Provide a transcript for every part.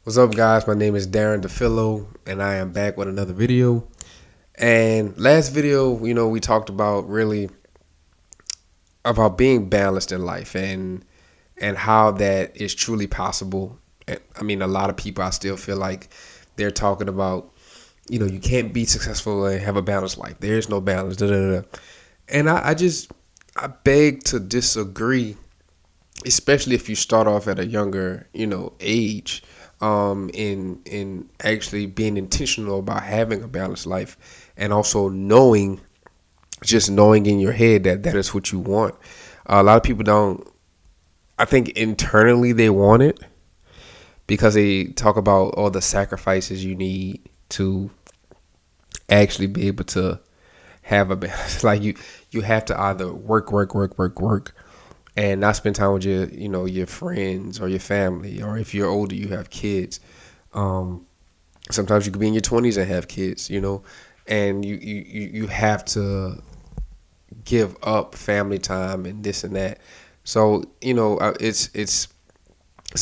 What's up, guys? My name is Darren DeFillo, and I am back with another video. And last video, we talked about really about being balanced in life and how that is truly possible. I mean, a lot of people, I still feel like they're talking about, you can't be successful and have a balanced life. There is no balance. Da, da, da. And I beg to disagree, especially if you start off at a younger, age, in actually being intentional about having a balanced life, and also just knowing in your head that that is what you want. A lot of people don't. I think internally they want it because they talk about all the sacrifices you need to actually be able to have a balance. Like you have to either work, and not spend time with your friends or your family, or if you're older, you have kids. Um, Sometimes you could be in your 20s and have kids, and you have to give up family time and this and that. So it's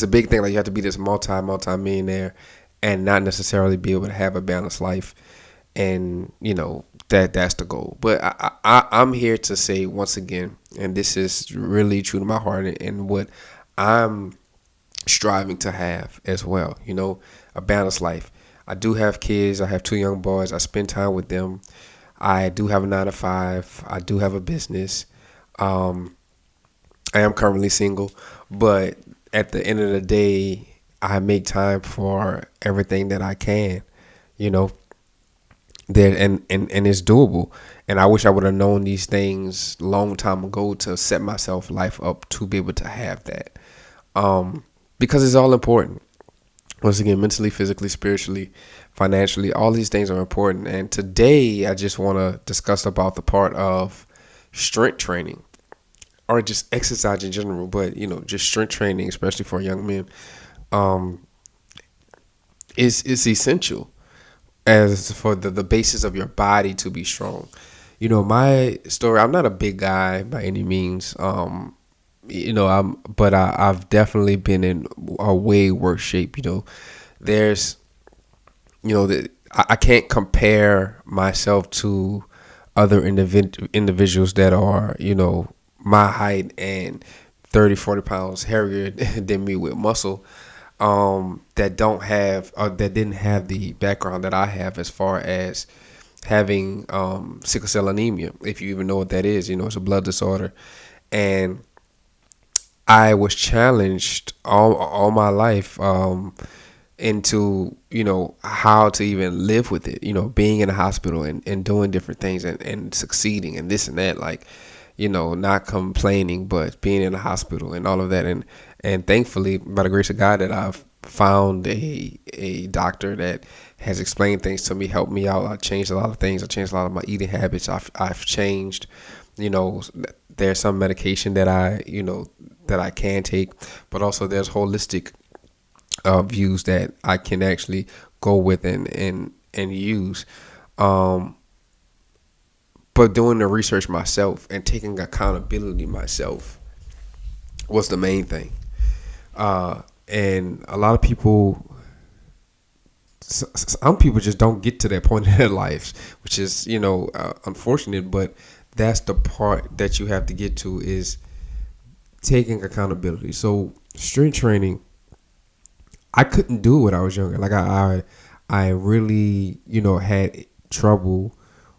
a big thing. Like, you have to be this multi millionaire and not necessarily be able to have a balanced life, and that's the goal. But I'm here to say once again, and this is really true to my heart and what I'm striving to have as well. A balanced life. I do have kids. I have two young boys. I spend time with them. I do have a 9 to 5. I do have a business. Um, I am currently single, but at the end of the day, I make time for everything that I can. You know, there and it's doable. And I wish I would have known these things long time ago to set myself life up to be able to have that. Because it's all important. Once again, mentally, physically, spiritually, financially, all these things are important. And today, I just want to discuss about the part of strength training, or just exercise in general. But just strength training, especially for young men, um, is essential as for the basis of your body to be strong. My story. I'm not a big guy by any means. I've definitely been in a way worse shape. There's, I can't compare myself to other individuals that are, my height and 30, 40 pounds heavier than me with muscle, that don't have, or that didn't have the background that I have, as far as having sickle cell anemia. If you even know what that is, it's a blood disorder. And I was challenged all my life, into how to even live with it, being in the hospital and doing different things, and succeeding and this and that, like, not complaining, but being in the hospital and all of that. And thankfully, by the grace of God, that I've found a doctor that has explained things to me, helped me out. I changed a lot of things. I changed a lot of my eating habits. I've changed, you know there's some medication that I can take, but also there's holistic views that I can actually go with and use. Um, but doing the research myself and taking accountability myself was the main thing. And a lot of people, some people just don't get to that point in their lives, which is unfortunate. But that's the part that you have to get to, is taking accountability. So strength training, I couldn't do it when I was younger. Like I really, had trouble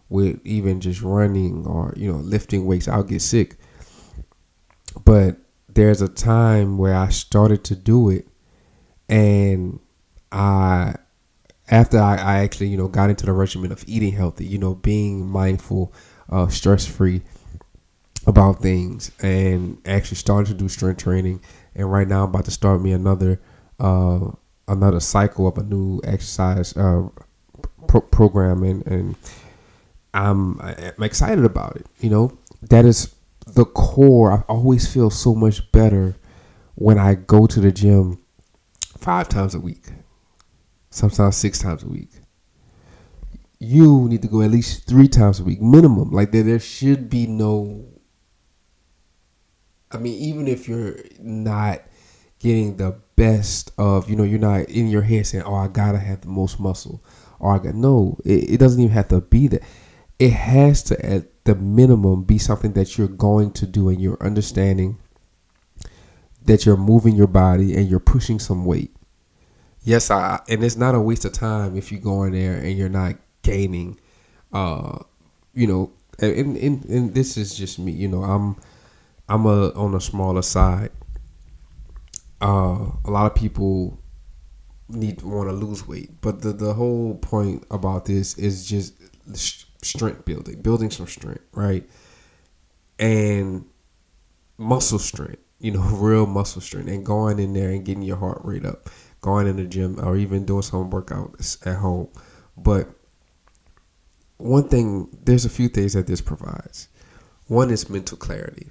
with even just running or lifting weights. I'll get sick. But there's a time where I started to do it, and I after I actually got into the regimen of eating healthy, being mindful, stress free about things, and actually started to do strength training. And right now I'm about to start me uh, another cycle of a new exercise program, and I'm excited about it. That is the core. I always feel so much better when I go to the gym 5 times a week, sometimes 6 times a week. You need to go at least 3 times a week minimum. Like, there should be no. I mean, even if you're not getting the best of, you're not in your head saying, oh, I gotta have the most muscle, or no, it doesn't even have to be that. It has to, at the minimum, be something that you're going to do, and you're understanding that you're moving your body and you're pushing some weight. Yes, and it's not a waste of time if you go in there and you're not gaining, and this is just me, I'm on a smaller side. A lot of people want to lose weight, but the whole point about this is just strength building some strength, right? And muscle strength, real muscle strength, and going in there and getting your heart rate up, going in the gym, or even doing some workouts at home. But there's a few things that this provides. One is mental clarity.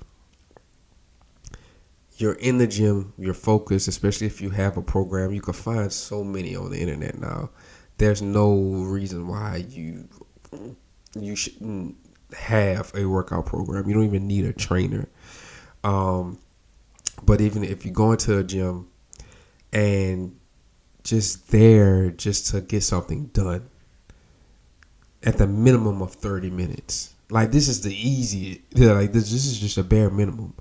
You're in the gym, you're focused, especially if you have a program. You can find so many on the internet now. There's no reason why you shouldn't have a workout program. You don't even need a trainer. But even if you go into a gym and just to get something done at the minimum of 30 minutes. Like, this is the easy. Like, this is just a bare minimum.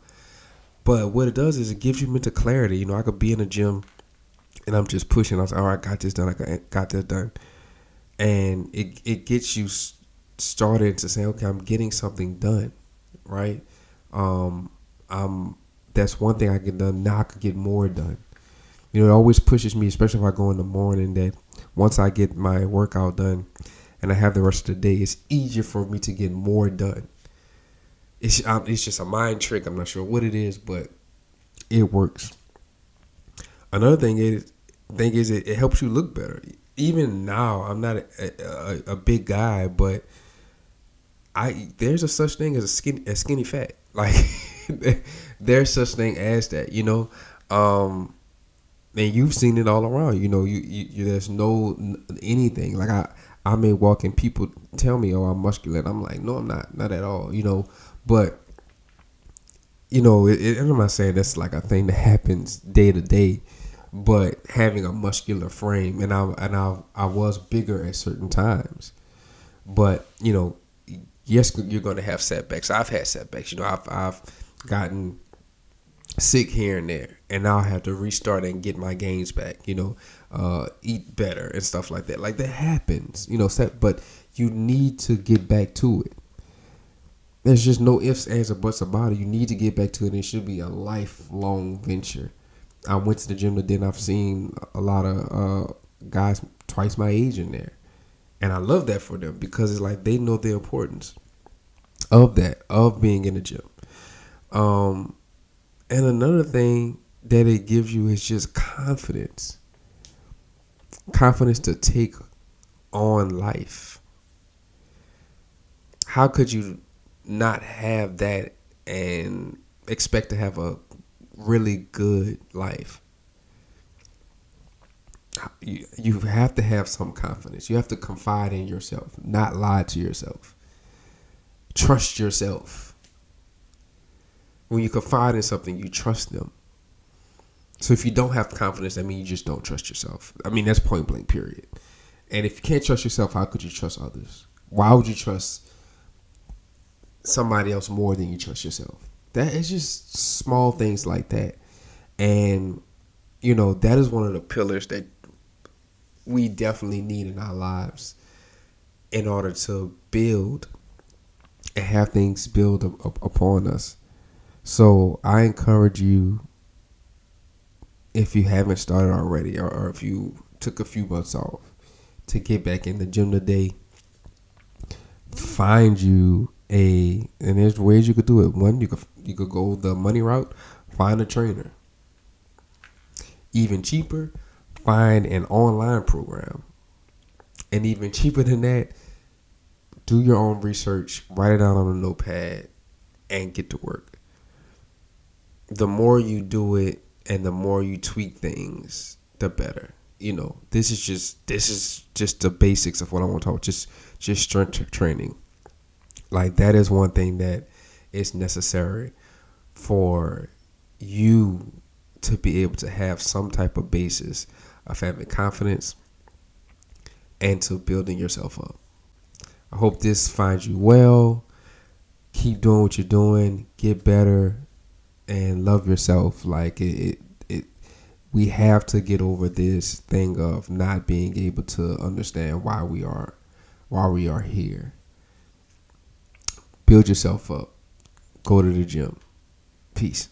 But what it does is it gives you mental clarity. I could be in a gym and I'm just pushing. I was like, all right, I got this done. I got this done. And it gets you started to say, okay, I'm getting something done, right? That's one thing I get done. Now I could get more done. It always pushes me, especially if I go in the morning, that once I get my workout done and I have the rest of the day, it's easier for me to get more done. It's just a mind trick. I'm not sure what it is, but it works. Another thing is it helps you look better. Even now, I'm not a big guy, but there's a such thing as a skinny fat. Like, there's such thing as that, and you've seen it all around. You there's no anything. Like, I may walk and people tell me, oh, I'm muscular, and I'm like, no, I'm not at all. But and I'm not saying that's like a thing that happens day to day, but having a muscular frame, and I was bigger at certain times, but yes, you're going to have setbacks. I've had setbacks. I've gotten sick here and there, and now I have to restart and get my gains back. Eat better and stuff like that. Like, that happens. But you need to get back to it. There's just no ifs, ands, or buts about it. You need to get back to it. It should be a lifelong venture. I went to the gym today, and I've seen a lot of guys twice my age in there. And I love that for them, because it's like they know the importance of that, of being in the gym. And another thing that it gives you is just confidence. Confidence to take on life. How could you not have that and expect to have a really good life? You have to have some confidence. You have to confide in yourself, not lie to yourself. Trust yourself. When you confide in something, you trust them. So if you don't have confidence, that means you just don't trust yourself. I mean, that's point blank, period. And if you can't trust yourself, how could you trust others? Why would you trust somebody else more than you trust yourself? That is just small things like that. And, that is one of the pillars that we definitely need in our lives in order to build and have things build upon us. So I encourage you, if you haven't started already, or if you took a few months off, to get back in the gym today. Find you and there's ways you could do it. One, you could go the money route, find a trainer. Even cheaper, find an online program. And even cheaper than that, do your own research, write it down on a notepad, and get to work. The more you do it and the more you tweak things, the better. This is just the basics of what I want to talk. Just strength training. Like, that is one thing that is necessary for you to be able to have some type of basis of having confidence and to building yourself up. I hope this finds you well. Keep doing what you're doing. Get better and love yourself. Like we have to get over this thing of not being able to understand why we are here. Build yourself up. Go to the gym. Peace.